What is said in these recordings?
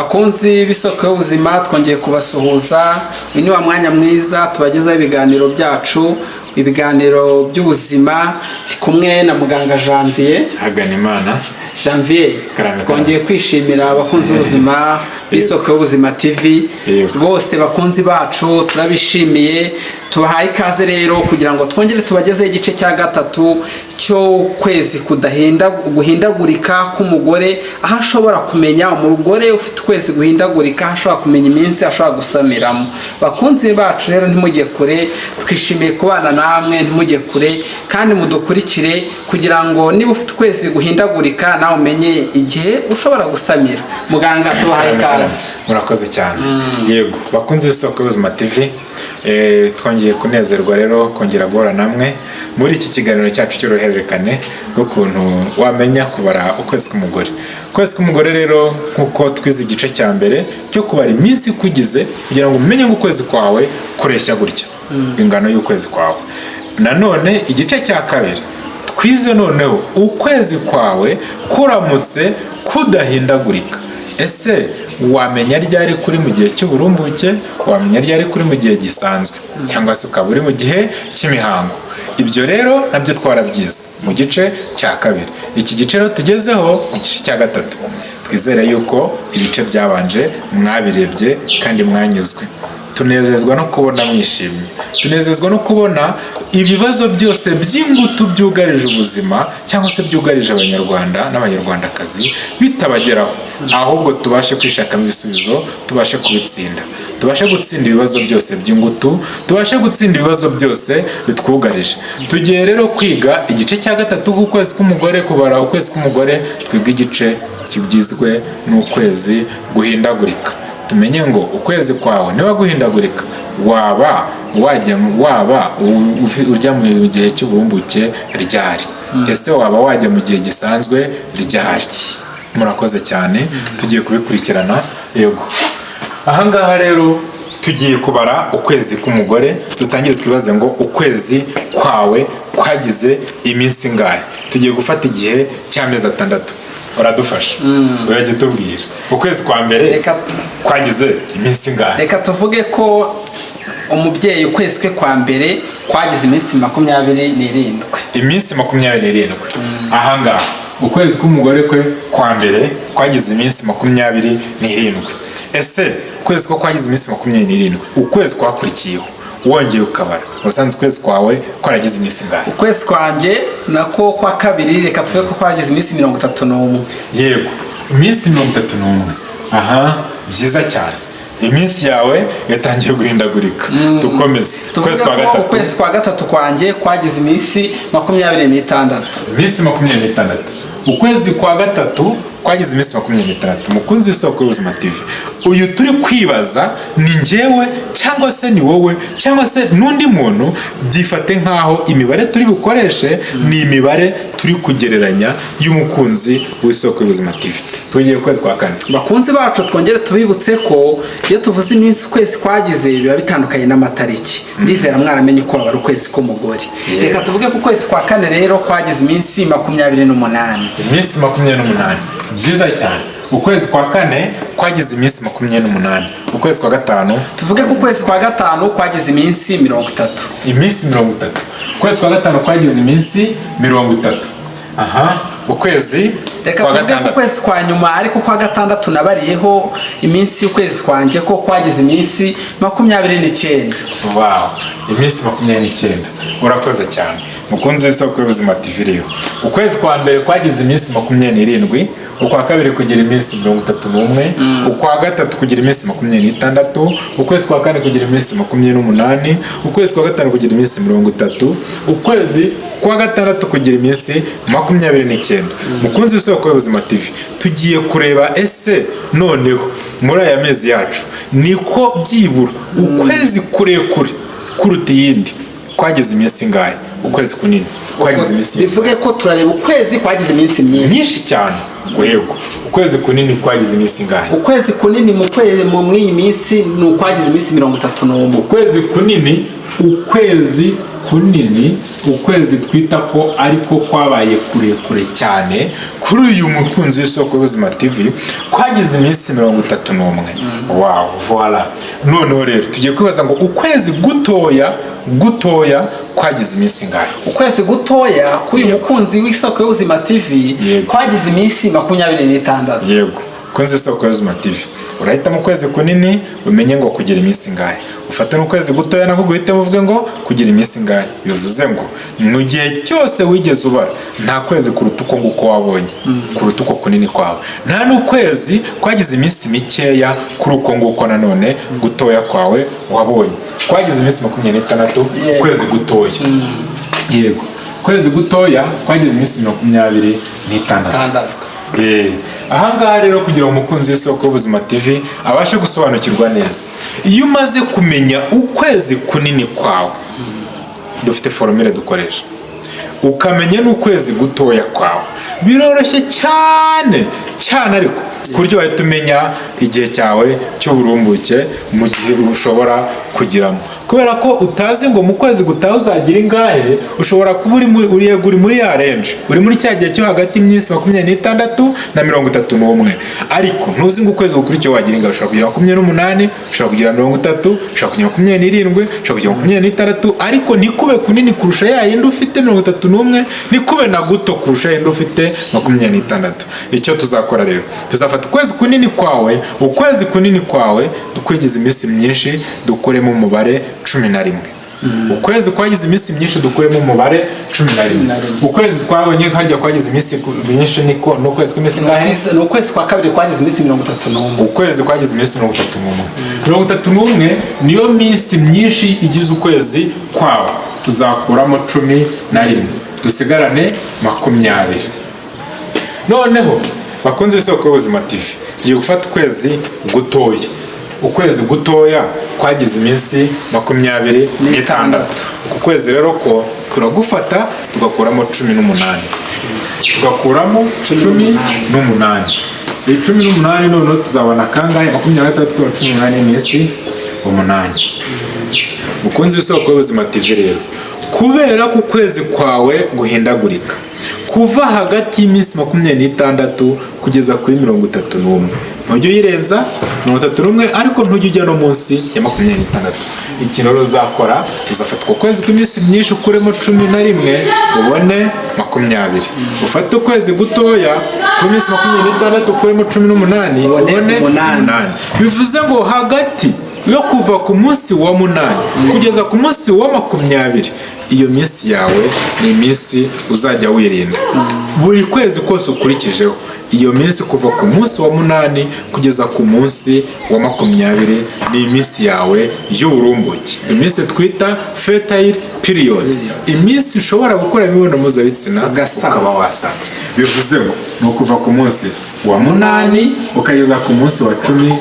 bakunzi b'isoko y'ubuzima twongeye kubasuhuza. Uyu ni wa mwanya mwiza tubagezaho ibiganiro byacu, ibiganiro by'ubuzima. Ndi kumwe na muganga Janvier Haganimana. Janvier, twongeye kwishimira abakunzi b'ubuzima b'isoko y'ubuzima TV. Rwose bakunzi bacu turabishimiye, tubahaye ikaze rero kugira ngo twongere tubagezeho igice cya gatatu cyo kwezi guhindagurika k'umugore, aho ashobora kumenya umugore ufite ukwezi guhindagurika, aho ashobora kumenya iminsi ashobora gusamiramo. Bakunzi bacu rero ntimujye kure, twishimiye kubana namwe, ntimujye kure kandi mudukurikire kugira ngo niba ufite ukwezi guhindagurika nawe umenye igihe ushobora gusamira. Muganga tubahaye ikaze. Murakoze cyane. Yego bakunzi b'isoko y'ubuzima TV, twongeye kunezerwa rero kongera guhura namwe muri iki kiganiro cyacu cy'uruhererekane rw'ukuntu wamenya kubara ukwezi k'umugore. Ukwezi k'umugore rero nk'uko twize igice cya mbere cyo kubara iminsi kugize kugira ngo umenye ngo ukwezi kwawe kureshya gutya, ingano y'ukwezi kwawe. Nanone igice cya kabiri twize noneho ukwezi kwawe kuramutse kudahindagurika. Ese wamenya ryari kuri mu gihe cy'uburumbuke, wamenya ryari kuri mu gihe gisanzwe, cyangwa se ukaba uri mu gihe cy'imihango. Ibyo rero nabyo twarabyize mu gice cya kabiri. Iki gice rero tugezeho mu gice cya gatatu. Twizere yuko ibice byabanje mwabirebye kandi mwanyuzwe. Tunezezwa no kubona mwishimye, tunezezwa no kubona ibibazo byose by'ingutu byugarije ubuzima cyangwa se byugarije abanyarwanda n'abanyarwandakazi bitabageraho, ahubwo tubashe kwishakamo ibisubizo, tubashe kubitsinda, tubashe gutsinda ibibazo byose by'ingutu, tubashe gutsinda ibibazo byose bitwugarije. Tugiye rero kwiga igice cya gatatu k'ukwezi k'umugore, kubara ukwezi k'umugore. Twiga igice kigizwe n'ukwezi guhindagurika. Tumenye ngo ukwezi kwawe niba guhindagurika, waba ujya mu gihe cy'uburumbuke ryari, ese waba wajya mu gihe gisanzwe ryari. Murakoze cyane, tugiye kubikurikirana. Yego, ahangaha rero tugiye kubara ukwezi k'umugore. Dutangire twibaze ngo ukwezi kwawe kwagize iminsi ingahe. Tugiye gufata igihe cy'amezi 6. Uradufasha? Urajya tubwira ukwezi kwa mbere kwagize iminsi ingahe. Reka tuvuge ko umubyeyi ukwezi kwe kwa mbere kwagize iminsi 27. Iminsi 27. Ahangaha ukwezi k'umugore kwe kwa mbere kwagize iminsi 27. Ese ukwezi ko kwagize iminsi 27, ukwezi kwakurikiyeho wongeye ukabara, usanze ukwezi kwawe kwaragize iminsi ingahe? Ukwezi kwanjye nako kwa kabiri, reka tuvuge ko kwagize iminsi 31. Yego, iminsi 31. Aha, byiza cyane. Iminsi yawe yatangiye guhindagurika. Tukomeze. Ukwezi kwa gatatu kwanjye kwagize iminsi 26. Iminsi 26. Ukwezi kwa gatatu kwagize iminsi 26. Mukunzi w'isoko y'ubuzima TV, uyu turi kwibaza ni njyewe cyangwa se ni wowe cyangwa se n'undi muntu. Byifate nkaho imibare turi bukoreshe ni imibare turi kugereranya y'umukunzi w'isoko y'ubuzima TV. Tugiye ukwezi kwa kane. Bakunzi bacu twongere tubibutse ko iyo tuvuze iminsi ukwezi kwagize biba bitandukanye n'amatariki. Ndizera mwaramenye ko bari ukwezi k'umugore. Reka tuvuge ko ukwezi kwa kane rero kwagize iminsi 28. Iminsi 28. Byiza cyane. Ukwezi kwa kane kwagize iminsi 28. Ukwezi kwa gatanu, tuvuge ko ukwezi kwa gatanu kwagize iminsi 30. Iminsi 30. Ukwezi kwa gatanu kwagize iminsi 30. Aha, ukwezi reka tuvuge ko ukwezi kwa nyuma ariko kwa gatandatu nabariyeho iminsi y'ukwezi kwanjye ko kwagize iminsi 29. Wow, iminsi 29. Urakoze cyane. Mukunzi w'isoko y'ubuzima TV rero, ukwezi kwa mbere kwagize iminsi 27, ukwa kabiri kugira iminsi 31, ukwa gatatu kugira iminsi 26, ukwezi kwa kane kugira iminsi 28, ukwezi kwa gatanu kugira iminsi 30, ukwezi kwa gatandatu kugira iminsi 29. Mukunzi w'isoko y'ubuzima TV, tugiye kureba ese noneho muri aya mezi yacu niko byibura ukwezi kurekure kuruta iyindi kwagize iminsi ingahe. Ukwezi kunini kwagize iminsi, bivuge ko turareba ukwezi kwagize iminsi myinshi cyane. Yego, ukwezi kunini kwagize iminsi ingahe? Ukwezi kunini mu iyi minsi ni ukwagize iminsi 31. Ukwezi kunini ukwezi twita ko ariko kwabaye kurekure cyane kuri uyu mukunzi w'isoko y'ubuzima TV kwagize iminsi 31. Wow, voilà. Noneho rero tugiye kwibaza ngo ukwezi gutoya kwagize iminsi ngahe? Ukwezi gutoya k'uyu mukunzi w'isoko y'ubuzima TV kwagize iminsi 26. Yego, kunzi w'isoko y'ubuzima TV urahita mu kwezi kunini umenye ngo kugira iminsi ngahe, ufata n'ukwezi gutoya nako guhitamo uvuge ngo kugira iminsi ngahe. Bivuze ngo mu gihe cyose wigeze ubara nta kwezi kuruta uko nguko wabonye, kuruta uko kunini kwawe, nta n'ukwezi kwagize iminsi mikeya kuri uko nguko nanone gutoya kwawe wabonye. Kwagize iminsi 26 ukwezi gutoya. Yego, ukwezi gutoya kwagize iminsi 26. Ahangaha rero kugira ngo umukunzi w'isoko y'ubuzima TV abashe gusobanukirwa neza, iyo umaze kumenya ukwezi kunini kwawe, dufite formule dukoresha, ukamenya n'ukwezi gutoya kwawe, biroroshye cyane ariko kuryo wahita umenya igihe cyawe cy'uburumbuke mu gihe ushobora kugiramo. Kubera ko utazi ngo mu kwezi gutaha uzagira ingahe, ushobora kuba uri muri ya range, uri muri cya gihe cyo hagati y'imyezi 26 na 31, ariko ntuzi ngo ukwezi gukurikiyeho wagira ingahe. Ushobora kugira 28, ushobora kugira 30, ushobora kugira 27, ushobora kugira 26, ariko nikube kunini kurusha ya yindi ufite 31, nikube na guto kurusha yindi ufite 26. Icyo tuzakora rero, tuzafata ukwezi kunini kwawe dukurikiza iminsi myinshi dukoremo umubare 11. Ukwezi kwagize iminsi myinshi dukuremo umubare 11. Ukwezi twabonye harya kwagize iminsi myinshi niko no kwezi kw'iminsi ngahe? No kwezi kwa kabiri kwagize iminsi 31. Ukwezi kwagize iminsi 31. 31 niyo minsi myinshi igize ukwezi kwawe. Tuzakuramo 11 dusigarane 20. Noneho bakunze isoko y'ubuzima TV giye gufata ukwezi gutoya. Ukwezi gutoya kwagize iminsi 26. Ku kwezi rero ko turagufata tugakuramo 18. Tugakuramo 18. 18 none tuzabona kangahe? 26 kwa 18 iminsi 8. Mukunzi w'isoko y'ubuzima TV rero, kubera ku kwezi kwawe guhindagurika kuva hagati y'iminsi 26 kugeza kuri 31, ntujye uyirenza 31, ariko ntujye ujya no munsi ya 26. Ikintu rero uzakora, uzafata ku kwezi kw'iminsi myinshi ukuremo 11 ubone 20. Ufate ukwezi gutoya ku minsi 26 ukuremo 18 ubone 8. Bivuze ngo hagati yo kuva ku munsi wa 8 kugeza ku munsi wa 20, iyo minsi yawe ni iminsi uzajya wirinda. Buri kwezi kose ukurikijeho iyo minsi kuva ku munsi wa 8 kugeza ku munsi wa 20 ni iminsi yawe y'uburumbuke, iminsi twita fertile period, iminsi ushobora gukora imibonano mpuzabitsina ukaba wasama. Bivuze ngo ni ukuva ku munsi wa 8 ukageza ku munsi wa 10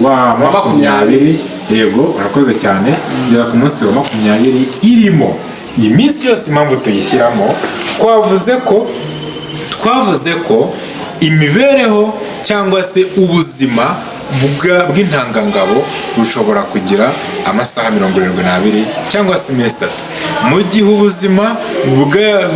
wa 20. Yego, urakoze cyane. Kugeza ku munsi wa 20 irimo iyi minsi yose. Impamvu tuyishyiramo, twavuze ko imibereho cyangwa se ubuzima bw'intangangabo bushobora kugira amasaha 72 cyangwa se iminsi 3. Mu gihe ubuzima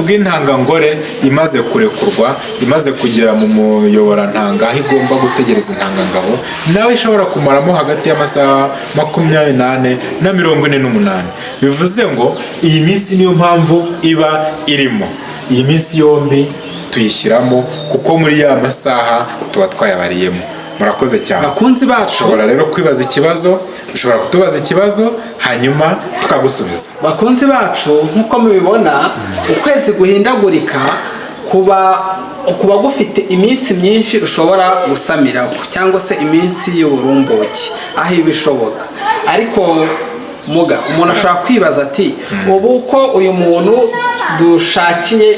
bw'intangangore imaze kurekurwa, imaze kugera mu muyoborantanga aho igomba gutegereza intangangabo, nawe ishobora kumaramo hagati y'amasaha 28 na 48. Bivuze ngo iyi minsi niyo mpamvu iba irimo. Iyi minsi yombi tuyishyiramo kuko muri ya masaha tuba twayabariyemo. Murakoze cyane bakunzi bacu. Ushobora rero kwibaza ikibazo, ushobora kutubaza ikibazo hanyuma tukagusubiza. Bakunzi bacu, nkuko mubibona, ukwezi guhindagurika kuba gufite iminsi myinshi ushobora gusamiraho cyangwa se iminsi y'uburumbuke aho ibishoboka. Ariko umuntu ashobora kwibaza ati ubu ko uyu muntu dushakiye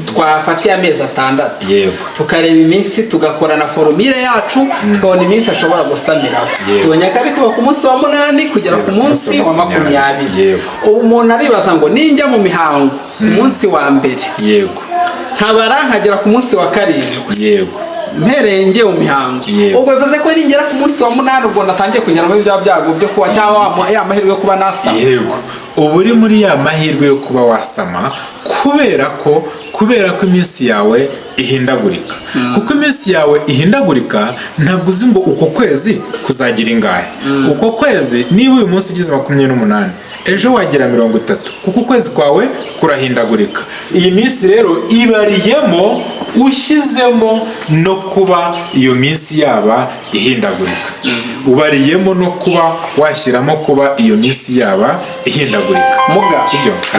twafatiye amezi 6 tukareba iminsi, tugakora na formule yacu tukabona iminsi ashobora gusamiraho, tubonye ko ari kuva ku munsi wa 8 kugera ku munsi wa 20. ubu umuntu aribaza ngo ninjya mu mihango ku munsi wa mbere, nkabara nkagera ku munsi wa 7, mperenge mu mihango, ubwo bivuze ko ningera ku munsi wa 8 ubwo natangiye kugera muri bya byago byo kuba cyangwa ya mahirwe yo kuba nasama. uba uri muri ya mahirwe yo kuba wasama kubera ko iminsi yawe ihindagurika. Kuko iminsi yawe ihindagurika, ntabwo uzi ngo uko kwezi kuzagira ingahe. Uko kwezi niba uyu munsi ugize 28, ejo wagira 30, kuko ukwezi kwawe kurahindagurika. Iyi minsi rero ibariyemo ushyizemo no kuba iyo minsi yaba ihindagurika. Ubariyemo no kuba washyiramo kuba iyo minsi yaba ihindagurika. Muga,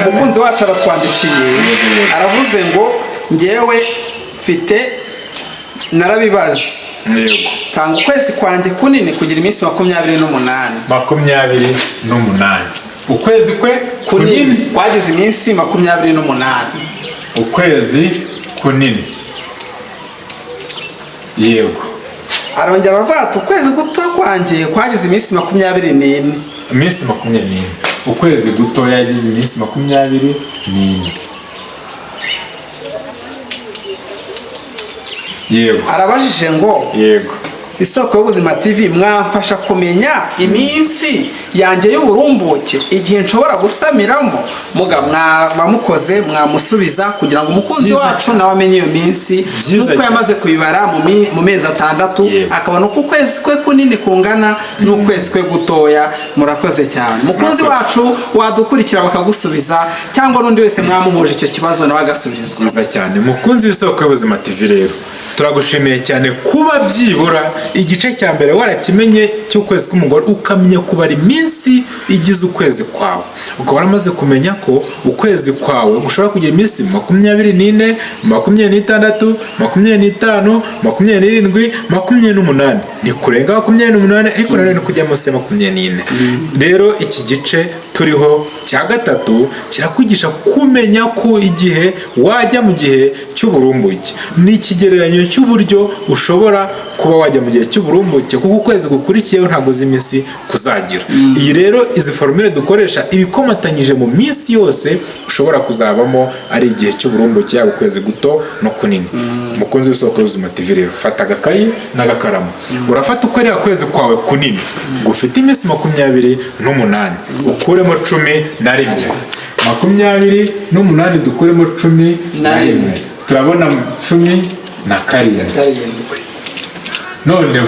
umukunzi wacu aratwandikiye aravuze ngo njyewe mfite narabibaze, nsanga ukwezi kwanjye kunini kugira iminsi 28. Ukwezi kwe kunini kwagize iminsi 28. Ukwezi kunini. Yego. Arongera aravuga ati ukwezi guto kwanjye kwagize iminsi 24. Iminsi 24. Ukwezi guto yagize iminsi 24. Yego. Arabajije ngo yego, Isoko y'Ubuzima TV mwamfasha kumenya iminsi yanjye y'uburumbuke igihe nshobora gusamiramo. Muga mwamukoze mwamusubiza kugira ngo umukunzi wacu nawe amenye iyo minsi nuko yamaze kubibara mu mezi 6 akabona uko ukwezi kwe kunini kungana n'ukwezi kwe gutoya. Murakoze cyane umukunzi wacu, wadukurikira bakagusubiza cyangwa n'undi wese mwamuhuje icyo kibazo nawe agasubizwa. Byiza cyane mukunzi w'Isoko y'Ubuzima TV rero turagushimiye cyane kuba byibura igice cya mbere warakimenye cy'ukwezi k'umugore, ukamenya kubara iminsi igize ukwezi kwawe. Ukaba waramaze kumenya ko ukwezi kwawe ushobora kugira iminsi 24, 26, 25, 27, 28. Ni kurenga 28 ariko nanone kujya munsi ya 24. Rero iki gice turiho cya gatatu kirakwigisha kumenya ko igihe wajya mu gihe cy'uburumbuke ni ikigereranyo cy'uburyo ushobora kuba wajya mu gihe cy'uburumbuke, kuko ukwezi gukurikiyeho ntabwo uzi iminsi kuzagira. Iyi rero izi formule dukoresha ibikomatanyije mu minsi yose ushobora kuzabamo ari igihe cy'uburumbuke, yaba ukwezi guto no kunini. Mukunzi w'Isoko y'Ubuzima TV rero fata agakayi n'agakaramu, urafata ukwezi kwezi kwawe kunini gufite iminsi 28 ukuremo 11. 28 dukuremo 11 turabona 17. Noneho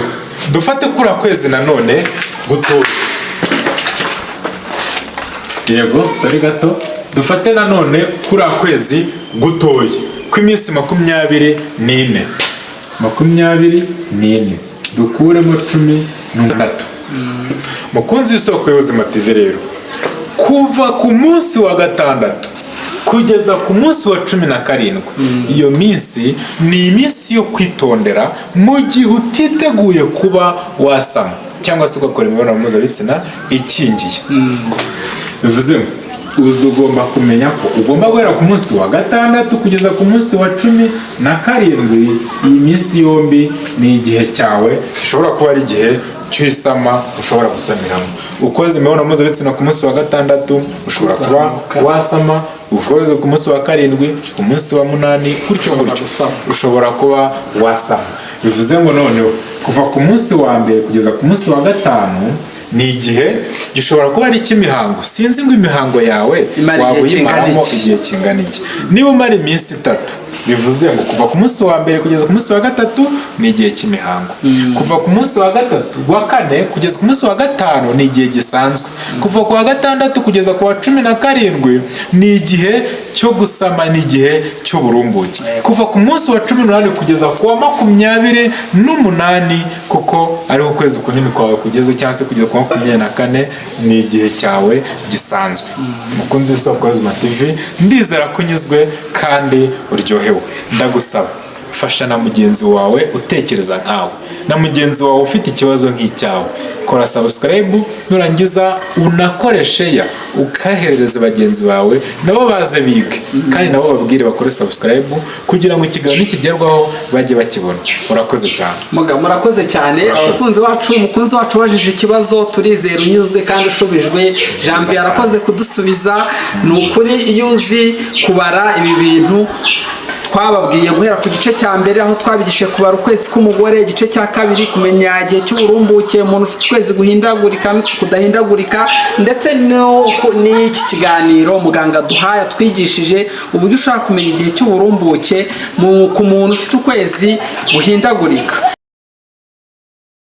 dufate kura kwezi nanone gutoya. Yego, sari gato. Dufate nanone kura kwezi gutoya kw'iminsi 24. 24 dukuremo 13. Mukunzi w'Isoko y'Ubuzima TV rero kuva ku munsi wa 6 kugeza ku munsi wa 17, iyo minsi ni iminsi yo kwitondera mu gihe utiteguye kuba wasama cyangwa se ugakora imibonano mpuzabitsina ikingiye. Bivuze ngo ugomba kumenya ko ugomba guhera ku munsi wa 6 kugeza ku munsi wa 17. Iyi minsi yombi ni igihe cyawe, gishobora kuba ari igihe cy'isama ushobora gusamiramo. Ukoze imibonano mpuzabitsina ku munsi wa 6 ushobora kuba wasama, ukoze ku munsi wa 7, ku munsi wa 8, gutyo ushobora kuba wasama. Bivuze ngo noneho kuva ku munsi wa 1 kugeza ku munsi wa 5 ni igihe gishobora kuba ari cy'imihango. Sinzi ngo imihango yawe waba uyimaramo igihe kingana iki. Niba umara iminsi 3, bivuze ngo kuva ku munsi wa 1 kugeza ku munsi wa 3 ni igihe cy'imihango. Kuva ku munsi wa 4 kugeza ku munsi wa 5 ni igihe gisanzwe. Kuva ku wa 6 kugeza ku wa 17 ni igihe cyo gusama, ni igihe cy'uburumbuke. Kuva ku munsi wa 18 kugeza ku wa 28 kuko ari ukwezi kunini kwawe kugeze, cyangwa se kugeza ku wa 24 ni igihe cyawe gisanzwe. Mukunzi w'Isoko y'Ubuzima TV ndizera kunyuzwe kandi uryohewe. Ndagusaba fasha na mugenzi wawe utekereza nkawe, na mugenzi wawe ufite ikibazo nk'icyawe. Kora subscribe, nurangiza unakore share, ukahereza bagenzi bawe nabo baze bige, kandi nabo babwire bakore subscribe kugira ngo ikiganiro kigerwaho bajye bakibona. Urakoze cyane Muga, murakoze cyane umukunzi wacu wajije ikibazo, turizera unyuzwe kandi ushubijwe. Janvier yarakoze kudusubiza. Ni ukuri iyo uzi kubara ibi bintu twababwiye guhera ku gice cya mbere aho twabigishije kubara ukwezi k'umugore, igice cya kabiri kumenya igihe cy'uburumbuke, umuntu ufite ukwezi guhindagurika kudahindagurika, ndetse n'iki kiganiro muganga duhaye twigishije uburyo ushaka kumenya igihe cy'uburumbuke ku muntu ufite ukwezi guhindagurika.